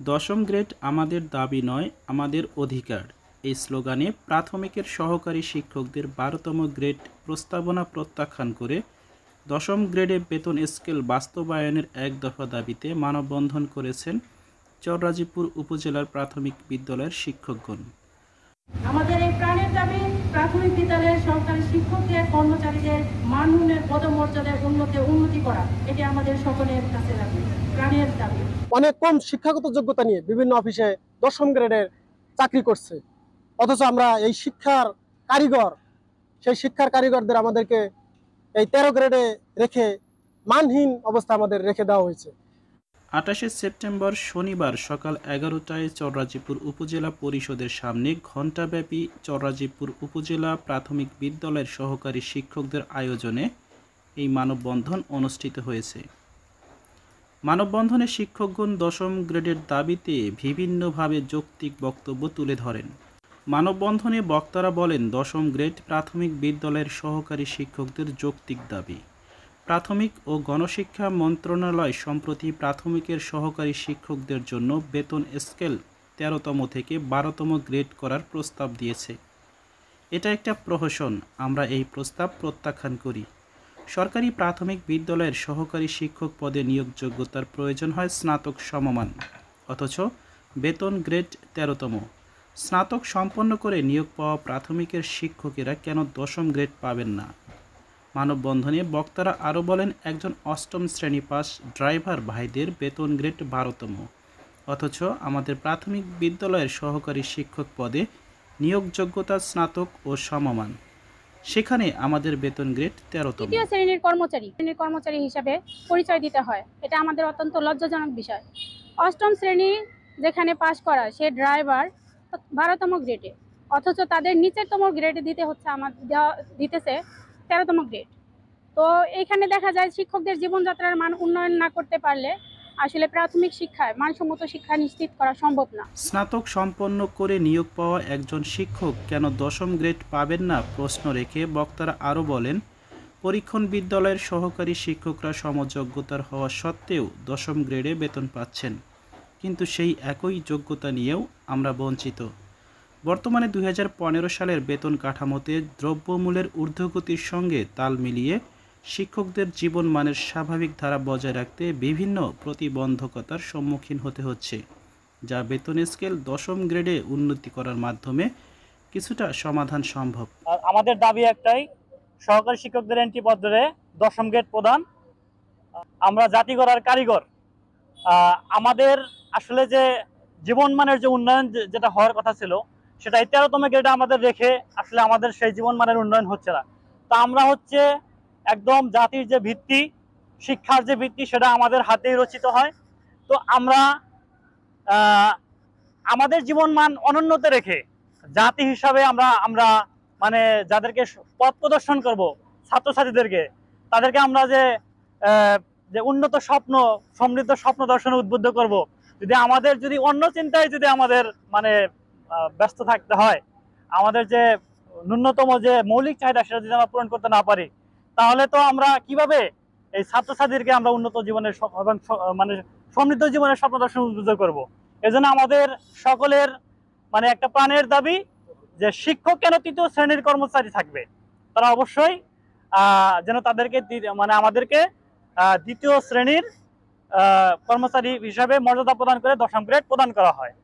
দশম গ্রেড আমাদের দাবি নয়, আমাদের অধিকার। এই স্লোগানে প্রাথমিকের সহকারী শিক্ষকদের ১২তম গ্রেড প্রস্তাবনা প্রত্যাখ্যান করে দশম গ্রেডে বেতন স্কেল বাস্তবায়নের এক দফা দাবিতে মানববন্ধন করেছেন চররাজীপুর উপজেলার প্রাথমিক বিদ্যালয়ের শিক্ষকগণ। আমাদের এই প্রাণের দাবি প্রাথমিক বিদ্যালয়ের সরকারি শিক্ষকদের কর্মচারীদের মান উন্নয়নের পদমর্যাদার উন্নতি করা, এটি আমাদের সকলের কাছে দাবি, প্রাণের দাবি। অনেক কম শিক্ষাগত যোগ্যতা নিয়ে বিভিন্ন অফিসে দশম গ্রেডের চাকরি করছে, অথচ আমরা এই সেই শিক্ষার কারিগরদের আমাদেরকে এই ১৩ গ্রেডে রেখে মানহীন অবস্থা আমাদের রেখে দেওয়া হয়েছে। ২৮শে সেপ্টেম্বর শনিবার সকাল ১১টায় চররাজীপুর উপজেলা পরিষদের সামনে ঘণ্টাব্যাপী চররাজীপুর উপজেলা প্রাথমিক বিদ্যালয়ের সহকারী শিক্ষকদের আয়োজনে এই মানববন্ধন অনুষ্ঠিত হয়েছে। মানববন্ধনে শিক্ষকগণ দশম গ্রেডের দাবিতে বিভিন্নভাবে যৌক্তিক বক্তব্য তুলে ধরেন। মানববন্ধনে বক্তারা বলেন, দশম গ্রেড প্রাথমিক বিদ্যালয়ের সহকারী শিক্ষকদের যৌক্তিক দাবি। প্রাথমিক ও গণশিক্ষা মন্ত্রণালয় সম্প্রতি প্রাথমিকের সহকারী শিক্ষকদের জন্য বেতন স্কেল ১৩তম থেকে ১২তম গ্রেড করার প্রস্তাব দিয়েছে। এটা একটা প্রহসন, আমরা এই প্রস্তাব প্রত্যাখ্যান করি। সরকারি প্রাথমিক বিদ্যালয়ের সহকারী শিক্ষক পদে নিয়োগ যোগ্যতার প্রয়োজন হয় স্নাতক সমমান, অথচ বেতন গ্রেড ১৩তম। স্নাতক সম্পন্ন করে নিয়োগ পাওয়া প্রাথমিকের শিক্ষকেরা কেন দশম গ্রেড পাবেন না? মানববন্ধনে বক্তারা আরও বলেন, একজন অষ্টম শ্রেণী পাস ড্রাইভার ভাইদের বেতন গ্রেড ১২তম, অথচ আমাদের প্রাথমিক বিদ্যালয়ের সহকারী শিক্ষক পদে নিয়োগ যোগ্যতা স্নাতক ও সমমান, সেখানে আমাদের বেতন গ্রেড ১৩তম। তৃতীয় শ্রেণীর কর্মচারী হিসাবে পরিচয় দিতে হয়, এটা আমাদের অত্যন্ত লজ্জাজনক বিষয়। অষ্টম শ্রেণী যেখানে পাস করা সে ড্রাইভার ১২তম গ্রেডে, অথচ তাদের নিচেরতম গ্রেডে দিতেছে ১৩তম গ্রেড। তো এইখানে দেখা যায় শিক্ষকদের জীবনযাত্রার মান উন্নয়ন না করতে পারলে আসলে প্রাথমিক শিক্ষায় মানসম্মত শিক্ষা নিশ্চিত করা সম্ভব না। স্নাতক সম্পন্ন করে নিয়োগ পাওয়া একজন শিক্ষক কেন দশম গ্রেড পাবেন না প্রশ্ন রেখে বক্তারা আরও বলেন, পরীক্ষণ বিদ্যালয়ের সহকারী শিক্ষকরা সমযোগ্যতার হওয়া সত্ত্বেও দশম গ্রেডে বেতন পাচ্ছেন, কিন্তু সেই একই যোগ্যতা নিয়েও আমরা বঞ্চিত। বর্তমানে ২০১৫ সালের বেতন কাঠামোতে দ্রব্যমূল্যের ঊর্ধ্বগতির সঙ্গে তাল মিলিয়ে শিক্ষকদের জীবনমানের স্বাভাবিক ধারা বজায় রাখতে বিভিন্ন প্রতিবন্ধকতার সম্মুখীন হতে হচ্ছে, যা বেতন স্কেল দশম গ্রেডে উন্নতি করার মাধ্যমে কিছুটা সমাধান সম্ভব। আমাদের দাবি একটাই, সহকারী শিক্ষকদের এন্ট্রি পদ্ধতিতে দশম গ্রেড প্রদান। আমরা জাতি গড়ার কারিগর, আমাদের আসলে যে জীবনমানের যে উন্নয়ন যেটা হওয়ার কথা ছিল সেটা ১৩তম গ্রেডে আমাদের রেখে আসলে আমাদের সেই জীবনমানের উন্নয়ন হচ্ছে না। তা আমরা হচ্ছে একদম জাতির যে ভিত্তি, শিক্ষার যে ভিত্তি, সেটা আমাদের হাতেই রচিত হয়। তো আমরা আমাদের জীবনমান অনুন্নত রেখে জাতি হিসাবে আমরা মানে যাদেরকে পথ প্রদর্শন করব, ছাত্রছাত্রীদেরকে, তাদেরকে আমরা যে উন্নত স্বপ্ন, সমৃদ্ধ স্বপ্ন দর্শনে উদ্বুদ্ধ করব, যদি অন্য চিন্তায় যদি আমাদের মানে ব্যস্ত থাকতে হয়, আমাদের যে ন্যূনতম যে মৌলিক চাহিদা সেটা যদি আমরা পূরণ করতে না পারি, তাহলে তো আমরা কিভাবে এই ছাত্রছাত্রীদেরকে আমরা উন্নত জীবনের মানে সমৃদ্ধ জীবনের স্বপ্ন দর্শন উদ্বুদ্ধ করব। এজন্য আমাদের সকলের মানে একটা প্রাণের দাবি যে শিক্ষক কেন তৃতীয় শ্রেণীর কর্মচারী থাকবে, তারা অবশ্যই যেন তাদেরকে মানে আমাদেরকে দ্বিতীয় শ্রেণীর কর্মচারী হিসাবে মর্যাদা প্রদান করে দশম গ্রেড প্রদান করা হয়।